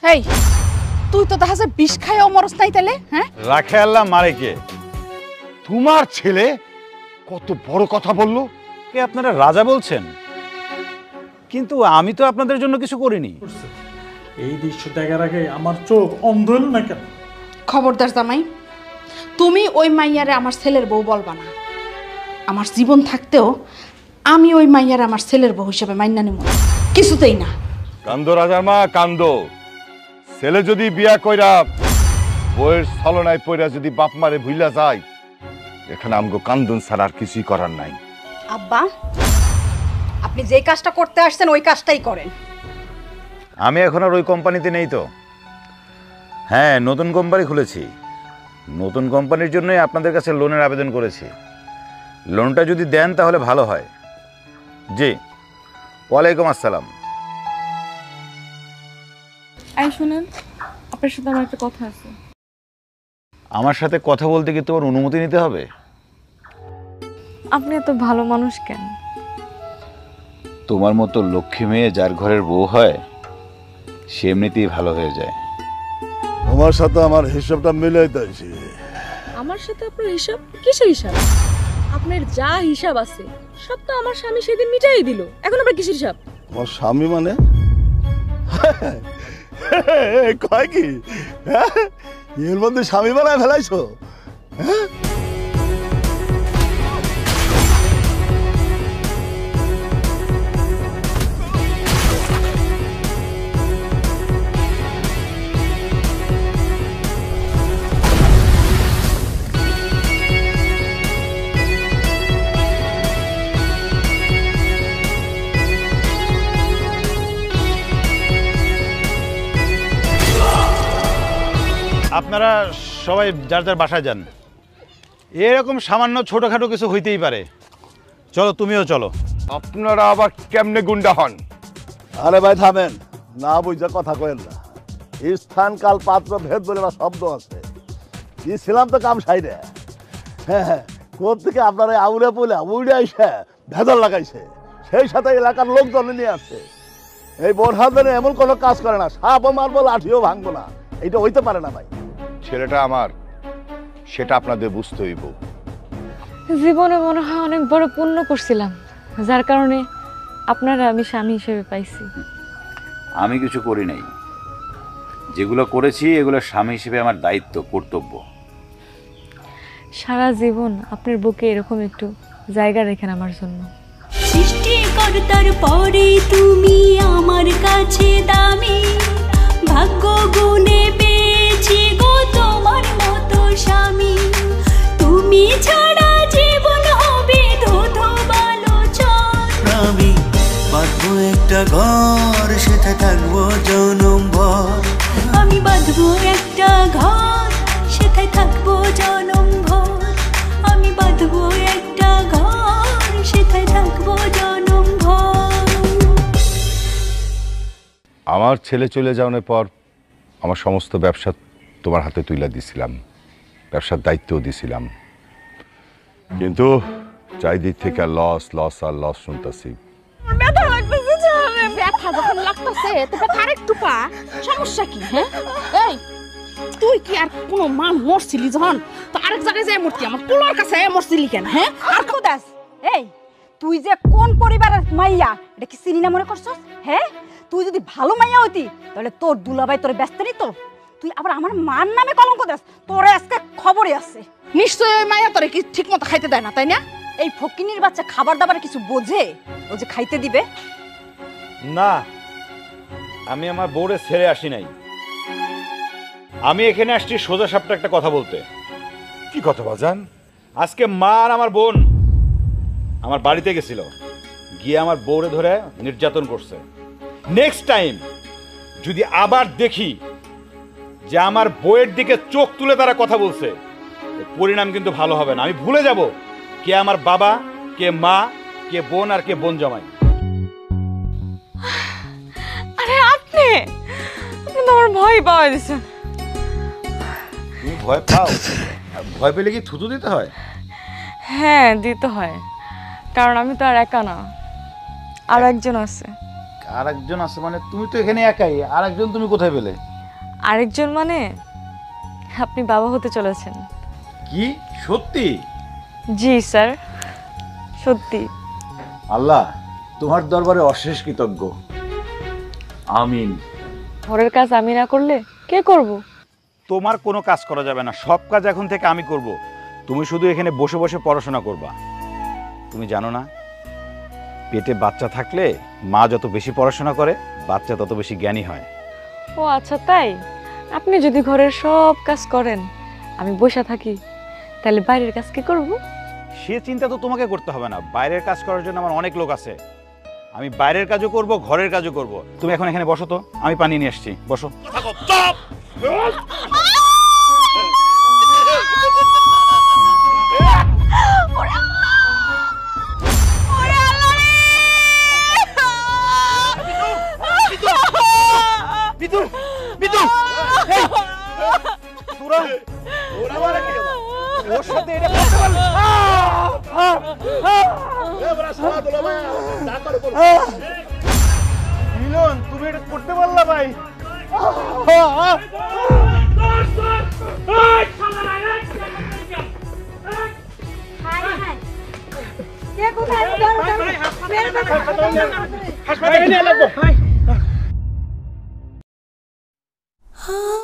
এই তুই তো দেখা যায় বিষ খাইও মরস নাই তাইলে হ্যাঁ রাখে আল্লাহ মারে কে তোমার ছেলে কত বড় কথা বললো কে আপনারা রাজা বলছেন কিন্তু আমি তো আপনাদের জন্য কিছু করিনি এই দৃশ্য দেখার আগে আমার চোখ অন্ধ হলো না কেন খবরদার জামাই তুমি ওই মাইয়ারে আমার ছেলের বউ বলবা না আমার জীবন থাকতেও আমি ওই মাইয়ারে আমার ছেলের বউ হিসেবে মাইনা নেব কিছুতেই না কান্দো রাজার মা কান্দো ছেলে যদি বিয়া কইরা বউয়ের ছলনায় পইরা যদি বাপ মারে ভুইলা যায় এখানে আমগো কান্দন ছাড়া আর কিছুই করার নাই আব্বা আপনি যে কাজটা করতে আসছেন ওই কাজটাই করেন আমি এখন আর ওই কোম্পানিতে নেই তো হ্যাঁ নতুন কোম্পানি খুলেছি নতুন কোম্পানির জন্যই আপনাদের কাছে লোনের আবেদন করেছি লোনটা যদি দেন তাহলে ভালো হয় জি ওয়ালাইকুম আসসালাম এই শুনেন আপনার সাথে আমার একটা কথা আছে আমার সাথে কথা বলতে কি তোমার অনুমতি নিতে হবে আপনি এত ভালো মানুষ কেন তোমার মতো লক্ষ্মী মেয়ে যার ঘরের বউ হয় সে এমনিতেই ভালো হয়ে যায় তোমার সাথে আমার হিসাবটা মিলাই দিয়েছি আমার সাথে আপনার হিসাব কিসের হিসাব আপনার যা হিসাব আছে সব তো আমার স্বামী সেদিন মিটাই দিল এখন আবার কিসের হিসাব তোমার স্বামী মানে কয় কি এর মধ্যে স্বামী বানায় ফেলাইছো হ্যাঁ আপনারা সবাই যার যার বাসায় যান এরকম সামান্য ছোটখাটো কিছু হইতেই পারে চলো তুমিও চলো আপনারা আবার কেমনে গুন্ডা হন আরে ভাই থামেন না বুঝা কথা কয়েন না স্থান কাল পাত্র ভেদ বলে না শব্দ আছে কি ছিলাম তো কাম সাইডে হ্যাঁ কোথ থেকে আপনারা আউড়ে পড়লে উড়ে আইসে ভেদর লাগাইছে সেই সাথে এলাকার লোকজন নিয়ে আসছে এই বোরহানে এমন কোনো কাজ করে না সাপও মারবো লাঠিও ভাঙবো না এইটা হইতে পারে না ভাই ছেলেটা আমার সেটা আপনাদের বুঝতে হইব জীবনে মনে হয় অনেক বড় পুণ্য করছিলাম যার কারণে আপনারা আমি স্বামী হিসেবে পাইছি আমি কিছু করি নাই যেগুলো করেছি এগুলো স্বামী হিসেবে আমার দায়িত্ব কর্তব্য সারা জীবন আপনার বুকে এরকম একটু জায়গা রেখেন আমার জন্য সৃষ্টিকর্তার পরে তুমি আমার কাছে দামি ভাগ্য গুণে পেয়েছি গো তোমার মতো স্বামী তুমি ছাড়া জীবন হবে ধোধো বালোচন আমি বাঁধবো একটা ঘর সেটা থাকবো জনম ভর আমি বাঁধবো একটা ঘর সেটাই থাকবো জনম ভর আমি বাঁধবো একটা ঘর সেটাই থাকবো জনম ভর আমার ছেলে চলে যাওয়ার পর আমার সমস্ত ব্যবসা তোমার হাতে তুলে দিছিলাম ব্যবসার দায়িত্বও দিছিলাম কিন্তু চারিদিক থেকে লস লস আর লস শুনতেছি ব্যথা লাগতেছে জানে ব্যথা যখন লাগতেছে তবে আরেকটু পা সমস্যা কি হ্যাঁ এই তুই কি আর কোন মান মরছিলি যখন তো আরেক জায়গায় যায় মরতি আমার পোলার কাছে মরছিলি কেন হ্যাঁ আর খোদাস এই তুই যে কোন পরিবারের মাইয়া এটা কি চিনি না মনে করছস হ্যাঁ তুই যদি ভালো মাইয়া হইতি তাহলে তোর দুলাভাই তোর ব্যস্ত নিত তুই আবার আমার মার নামে কলঙ্ক দেস তোরে আজকে খবরই আছে নিশ্চয় ওই মাইয়া তোরে কি ঠিক মতো খাইতে দেয় না তাই না এই ফকিনির বাচ্চা খাবার দাবার কিছু বোঝে ও যে খাইতে দিবে না আমি আমার বউরে ছেড়ে আসি নাই আমি এখানে আসছি সোজা সাপটা একটা কথা বলতে কি কথা বাজান আজকে মা আর আমার বোন আমার বাড়িতে গেছিল গিয়ে আমার বউরে ধরে নির্যাতন করছে নেক্সট টাইম যদি আবার দেখি যে আমার বউয়ের দিকে চোখ তুলে তারা কথা বলছে পরিণাম কিন্তু ভালো হবে না আমি ভুলে যাব কে আমার বাবা কে মা কে বোন আর কে বোন জামাই আরে আপনি তো আমার ভয় পাওয়া দিচ্ছেন তুমি ভয় পাও ভয় পেলে কি থুতু দিতে হয় হ্যাঁ দিতে হয় কারণ আমি তো আর একা না আর একজন আছে আর একজন আছে মানে তুমি তো এখানে একাই আর একজন তুমি কোথায় পেলে আরেকজন মানে আপনি বাবা হতে চলেছেন। কি সত্যি? জি স্যার, সত্যি। আল্লাহ তোমার দরবারে অশেষ কৃতজ্ঞ। আমিন। ঘরের কাজ আমি না করলে কে করব? তোমার কোনো কাজ করা যাবে না, সব কাজ এখন থেকে আমি করব। তুমি শুধু এখানে বসে বসে পড়াশোনা করবা। তুমি জানো না, পেটে বাচ্চা থাকলে মা যত বেশি পড়াশোনা করে বাচ্চা তত বেশি জ্ঞানী হয়। ও আচ্ছা তাই? আপনি যদি ঘরের সব কাজ করেন, আমি বসে থাকি, তাহলে বাইরের কাজ কি করব? সে চিন্তা তো তোমাকে করতে হবে না, বাইরের কাজ করার জন্য আমার অনেক লোক আছে। আমি বাইরের কাজও করব, ঘরের কাজও করব। তুমি এখন এখানে বসো তো, আমি পানি নিয়ে আসছি, বসো। ওর সাথে এটা করতে পারলে মিলন, তুমি এটা করতে পারলা ভাই? কে কোথায়?